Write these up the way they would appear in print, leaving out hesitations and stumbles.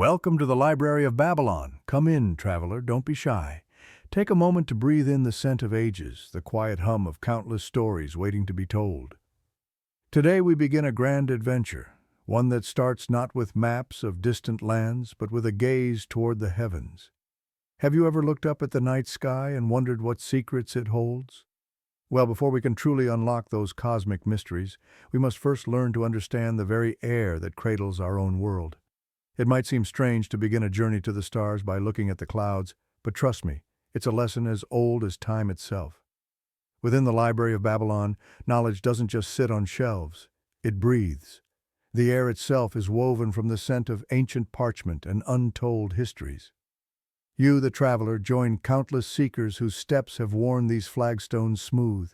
Welcome to the Library of Babylon. Come in, traveler, don't be shy. Take a moment to breathe in the scent of ages, the quiet hum of countless stories waiting to be told. Today we begin a grand adventure, one that starts not with maps of distant lands, but with a gaze toward the heavens. Have you ever looked up at the night sky and wondered what secrets it holds? Well, before we can truly unlock those cosmic mysteries, we must first learn to understand the very air that cradles our own world. It might seem strange to begin a journey to the stars by looking at the clouds, but trust me, it's a lesson as old as time itself. Within the Library of Babylon, knowledge doesn't just sit on shelves, it breathes. The air itself is woven from the scent of ancient parchment and untold histories. You, the traveler, join countless seekers whose steps have worn these flagstones smooth.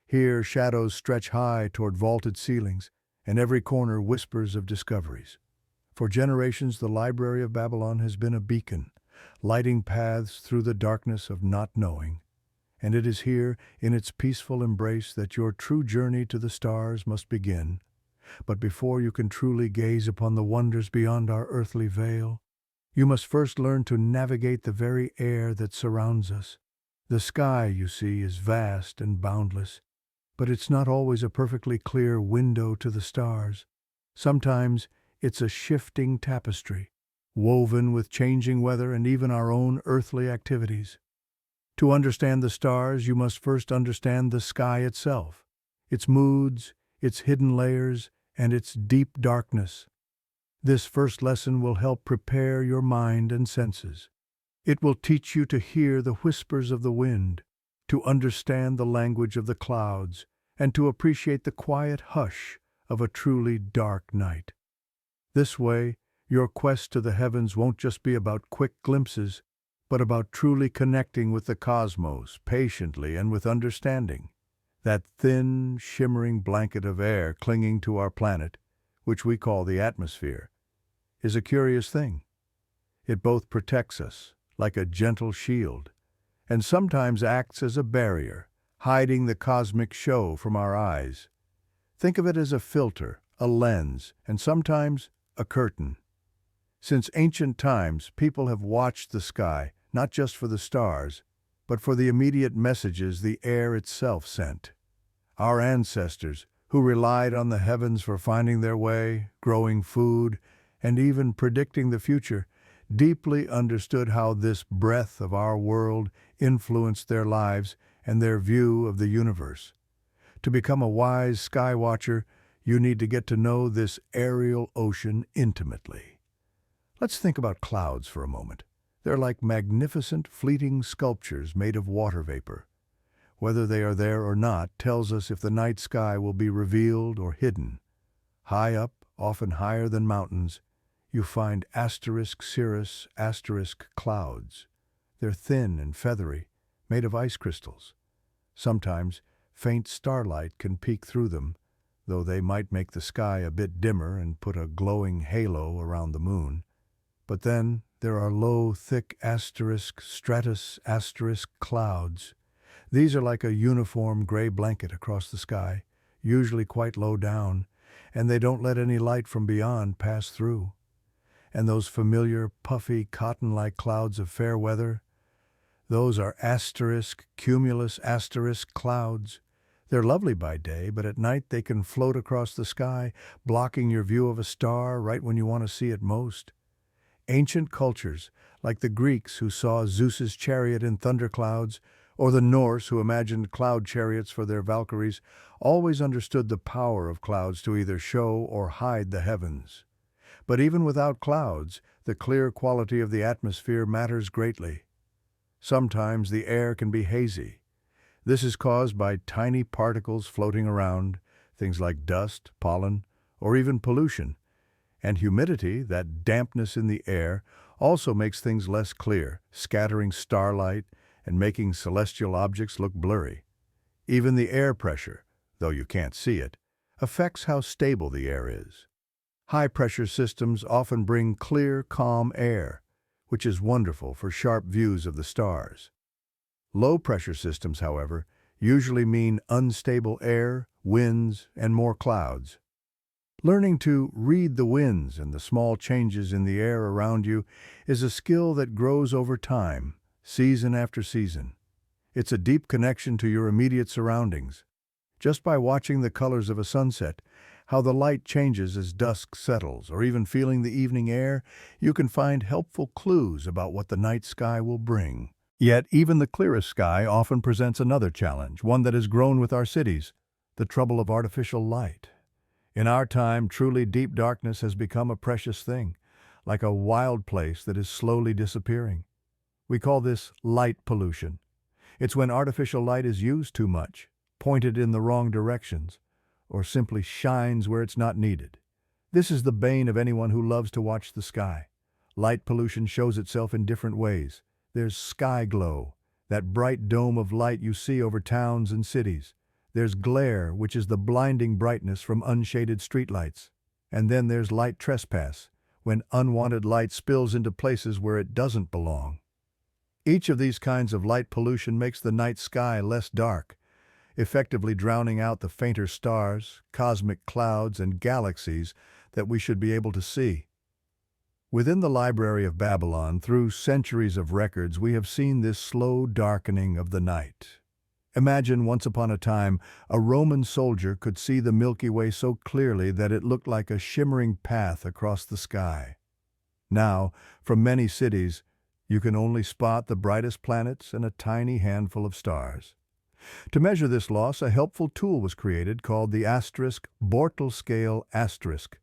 Here, shadows stretch high toward vaulted ceilings, and every corner whispers of discoveries. For generations, the Library of Babylon has been a beacon, lighting paths through the darkness of not knowing. And it is here, in its peaceful embrace, that your true journey to the stars must begin. But before you can truly gaze upon the wonders beyond our earthly veil, you must first learn to navigate the very air that surrounds us. The sky, you see, is vast and boundless, but it's not always a perfectly clear window to the stars. Sometimes it's a shifting tapestry, woven with changing weather and even our own earthly activities. To understand the stars, you must first understand the sky itself, its moods, its hidden layers, and its deep darkness. This first lesson will help prepare your mind and senses. It will teach you to hear the whispers of the wind, to understand the language of the clouds, and to appreciate the quiet hush of a truly dark night. This way, your quest to the heavens won't just be about quick glimpses, but about truly connecting with the cosmos, patiently and with understanding. That thin, shimmering blanket of air clinging to our planet, which we call the atmosphere, is a curious thing. It both protects us, like a gentle shield, and sometimes acts as a barrier, hiding the cosmic show from our eyes. Think of it as a filter, a lens, and sometimes a curtain. Since ancient times, people have watched the sky, not just for the stars, but for the immediate messages the air itself sent. Our ancestors, who relied on the heavens for finding their way, growing food, and even predicting the future, deeply understood how this breath of our world influenced their lives and their view of the universe. To become a wise sky watcher, you need to get to know this aerial ocean intimately. Let's think about clouds for a moment. They're like magnificent, fleeting sculptures made of water vapor. Whether they are there or not tells us if the night sky will be revealed or hidden. High up, often higher than mountains, you find cirrus clouds. They're thin and feathery, made of ice crystals. Sometimes, faint starlight can peek through them, though they might make the sky a bit dimmer and put a glowing halo around the moon. But then there are low, thick stratus clouds. These are like a uniform gray blanket across the sky, usually quite low down, and they don't let any light from beyond pass through. And those familiar, puffy, cotton-like clouds of fair weather, those are cumulus clouds. They're lovely by day, but at night they can float across the sky, blocking your view of a star right when you want to see it most. Ancient cultures, like the Greeks who saw Zeus's chariot in thunderclouds, or the Norse who imagined cloud chariots for their Valkyries, always understood the power of clouds to either show or hide the heavens. But even without clouds, the clear quality of the atmosphere matters greatly. Sometimes the air can be hazy. This is caused by tiny particles floating around, things like dust, pollen, or even pollution. And humidity, that dampness in the air, also makes things less clear, scattering starlight and making celestial objects look blurry. Even the air pressure, though you can't see it, affects how stable the air is. High-pressure systems often bring clear, calm air, which is wonderful for sharp views of the stars. Low-pressure systems, however, usually mean unstable air, winds, and more clouds. Learning to read the winds and the small changes in the air around you is a skill that grows over time, season after season. It's a deep connection to your immediate surroundings. Just by watching the colors of a sunset, how the light changes as dusk settles, or even feeling the evening air, you can find helpful clues about what the night sky will bring. Yet, even the clearest sky often presents another challenge, one that has grown with our cities: the trouble of artificial light. In our time, truly deep darkness has become a precious thing, like a wild place that is slowly disappearing. We call this light pollution. It's when artificial light is used too much, pointed in the wrong directions, or simply shines where it's not needed. This is the bane of anyone who loves to watch the sky. Light pollution shows itself in different ways. There's sky glow, that bright dome of light you see over towns and cities. There's glare, which is the blinding brightness from unshaded streetlights. And then there's light trespass, when unwanted light spills into places where it doesn't belong. Each of these kinds of light pollution makes the night sky less dark, effectively drowning out the fainter stars, cosmic clouds, and galaxies that we should be able to see. Within the Library of Babylon, through centuries of records, we have seen this slow darkening of the night. Imagine once upon a time, a Roman soldier could see the Milky Way so clearly that it looked like a shimmering path across the sky. Now, from many cities, you can only spot the brightest planets and a tiny handful of stars. To measure this loss, a helpful tool was created called the Bortle scale asterisk.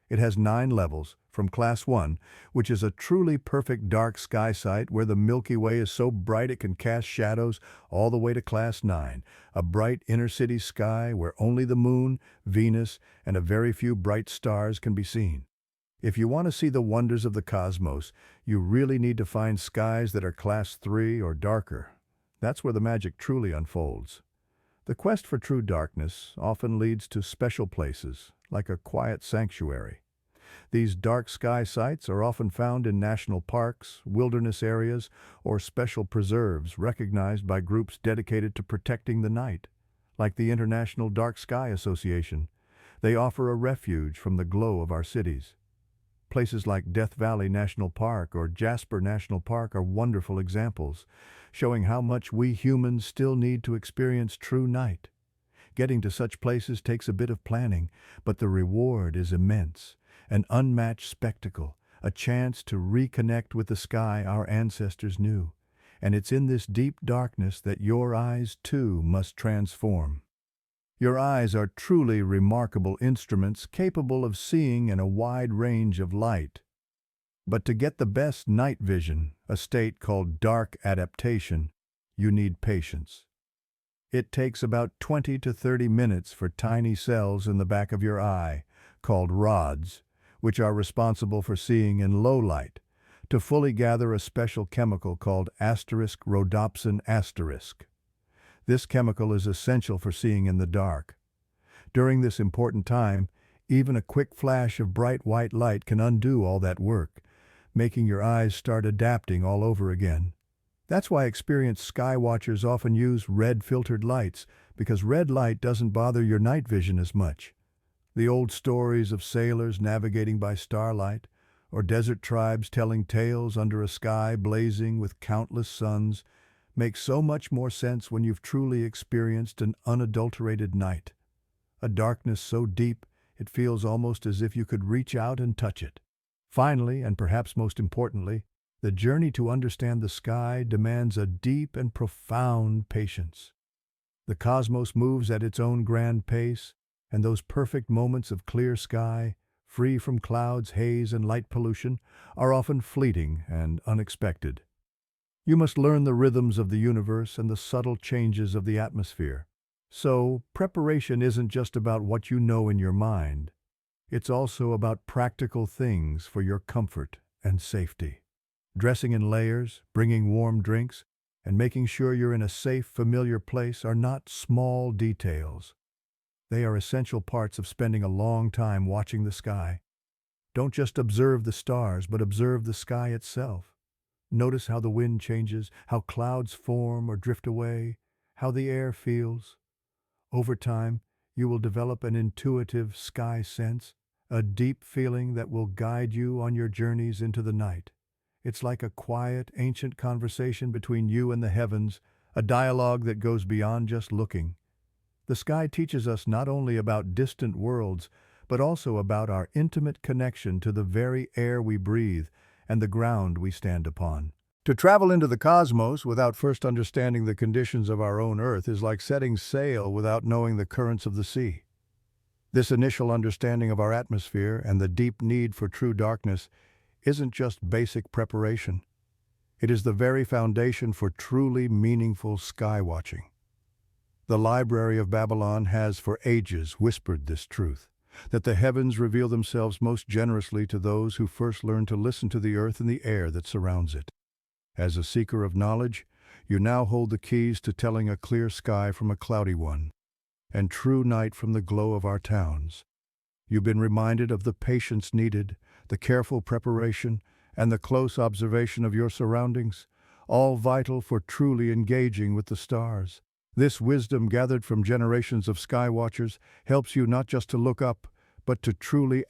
It has 9 levels, from Class 1, which is a truly perfect dark sky sight where the Milky Way is so bright it can cast shadows, all the way to Class 9, a bright inner-city sky where only the Moon, Venus, and a very few bright stars can be seen. If you want to see the wonders of the cosmos, you really need to find skies that are Class 3 or darker. That's where the magic truly unfolds. The quest for true darkness often leads to special places, like a quiet sanctuary. These dark sky sites are often found in national parks, wilderness areas, or special preserves recognized by groups dedicated to protecting the night, like the International Dark Sky Association. They offer a refuge from the glow of our cities. Places like Death Valley National Park or Jasper National Park are wonderful examples, showing how much we humans still need to experience true night. Getting to such places takes a bit of planning, but the reward is immense. An unmatched spectacle, a chance to reconnect with the sky our ancestors knew. And it's in this deep darkness that your eyes, too, must transform. Your eyes are truly remarkable instruments capable of seeing in a wide range of light. But to get the best night vision, a state called dark adaptation, you need patience. It takes about 20 to 30 minutes for tiny cells in the back of your eye, called rods, which are responsible for seeing in low light, to fully gather a special chemical called rhodopsin asterisk. This chemical is essential for seeing in the dark. During this important time, even a quick flash of bright white light can undo all that work, making your eyes start adapting all over again. That's why experienced sky watchers often use red-filtered lights, because red light doesn't bother your night vision as much. The old stories of sailors navigating by starlight, or desert tribes telling tales under a sky blazing with countless suns, make so much more sense when you've truly experienced an unadulterated night. A darkness so deep, it feels almost as if you could reach out and touch it. Finally, and perhaps most importantly, the journey to understand the sky demands a deep and profound patience. The cosmos moves at its own grand pace, and those perfect moments of clear sky, free from clouds, haze, and light pollution, are often fleeting and unexpected. You must learn the rhythms of the universe and the subtle changes of the atmosphere. So, preparation isn't just about what you know in your mind. It's also about practical things for your comfort and safety. Dressing in layers, bringing warm drinks, and making sure you're in a safe, familiar place are not small details. They are essential parts of spending a long time watching the sky. Don't just observe the stars, but observe the sky itself. Notice how the wind changes, how clouds form or drift away, how the air feels. Over time, you will develop an intuitive sky sense, a deep feeling that will guide you on your journeys into the night. It's like a quiet, ancient conversation between you and the heavens, a dialogue that goes beyond just looking. The sky teaches us not only about distant worlds, but also about our intimate connection to the very air we breathe and the ground we stand upon. To travel into the cosmos without first understanding the conditions of our own Earth is like setting sail without knowing the currents of the sea. This initial understanding of our atmosphere and the deep need for true darkness isn't just basic preparation. It is the very foundation for truly meaningful sky watching. The Library of Babylon has for ages whispered this truth, that the heavens reveal themselves most generously to those who first learn to listen to the earth and the air that surrounds it. As a seeker of knowledge, you now hold the keys to telling a clear sky from a cloudy one, and true night from the glow of our towns. You've been reminded of the patience needed, the careful preparation, and the close observation of your surroundings, all vital for truly engaging with the stars. This wisdom gathered from generations of sky watchers helps you not just to look up, but to truly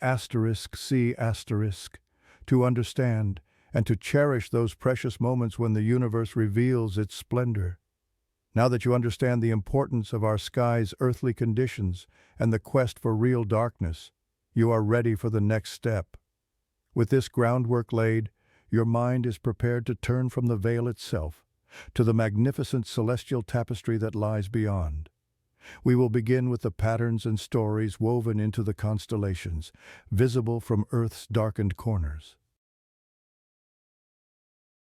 see to understand, and to cherish those precious moments when the universe reveals its splendor. Now that you understand the importance of our sky's earthly conditions and the quest for real darkness, you are ready for the next step. With this groundwork laid, your mind is prepared to turn from the veil itself to the magnificent celestial tapestry that lies beyond. We will begin with the patterns and stories woven into the constellations, visible from Earth's darkened corners.